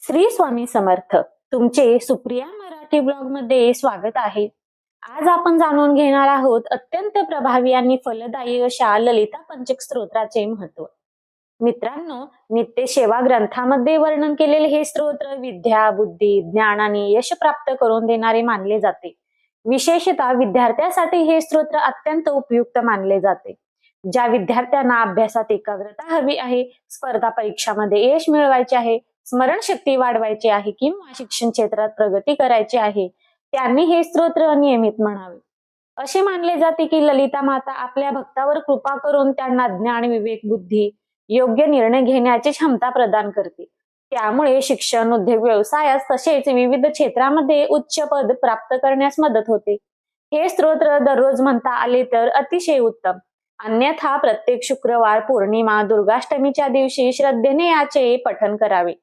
श्री स्वामी समर्थ. तुमचे सुप्रिया मराठी ब्लॉग मध्ये स्वागत आहे. आज आपण जाणून घेणार आहोत अत्यंत प्रभावी आणि फलदायी अशा ललिता पंचक स्तोत्राचे महत्व. मित्रांनो, नित्य सेवा ग्रंथामध्ये वर्णन केलेले हे स्तोत्र विद्या, बुद्धी, ज्ञान आणि यश प्राप्त करून देणारे मानले जाते. विशेषतः विद्यार्थ्यांसाठी हे स्तोत्र अत्यंत उपयुक्त मानले जाते. ज्या विद्यार्थ्यांना अभ्यासात एकाग्रता हवी आहे, स्पर्धा परीक्षामध्ये यश मिळवायचे आहे, स्मरणशक्ती वाढवायची आहे किंवा शिक्षण क्षेत्रात प्रगती करायची आहे, त्यांनी हे स्तोत्र नियमित म्हणावे. असे मानले जाते की ललिता माता आपल्या भक्तावर कृपा करून त्यांना ज्ञान, विवेक, बुद्धी, योग्य निर्णय घेण्याची क्षमता प्रदान करते. त्यामुळे शिक्षण, उद्योग, व्यवसायात तसेच विविध क्षेत्रामध्ये उच्च पद प्राप्त करण्यास मदत होते. हे स्तोत्र दररोज म्हणता आले तर अतिशय उत्तम. अन्यथा प्रत्येक शुक्रवार, पौर्णिमा, दुर्गाष्टमीच्या दिवशी श्रद्धेने याचे पठण करावे.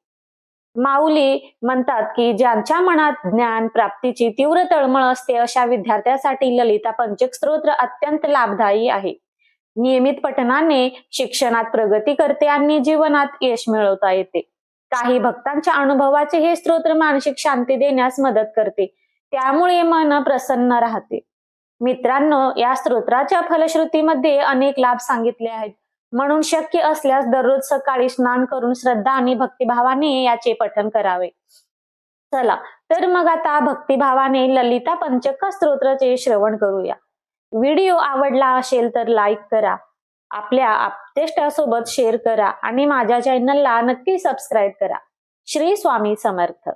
माऊली म्हणतात की ज्यांच्या मनात ज्ञान प्राप्तीची तीव्र तळमळ असते अशा विद्यार्थ्यांसाठी ललिता पंचक स्तोत्र अत्यंत लाभदायी आहे. नियमित पठणाने शिक्षणात प्रगती करते आणि जीवनात यश मिळवता येते. काही भक्तांच्या अनुभवाचे हे स्तोत्र मानसिक शांती देण्यास मदत करते, त्यामुळे मन प्रसन्न राहते. मित्रांनो, या स्तोत्राच्या फलश्रुतीमध्ये अनेक लाभ सांगितले आहेत, म्हणून शक्य असल्यास दररोज सकाळी स्नान करून श्रद्धा आणि भक्तिभावाने याचे पठण करावे. चला तर मग आता भक्तिभावाने ललिता पंचक स्तोत्राचे श्रवण करूया. व्हिडिओ आवडला असेल तर लाईक करा, आपल्या आप्तेष्टासोबत शेअर करा आणि माझ्या चॅनलला नक्की सबस्क्राईब करा. श्री स्वामी समर्थ.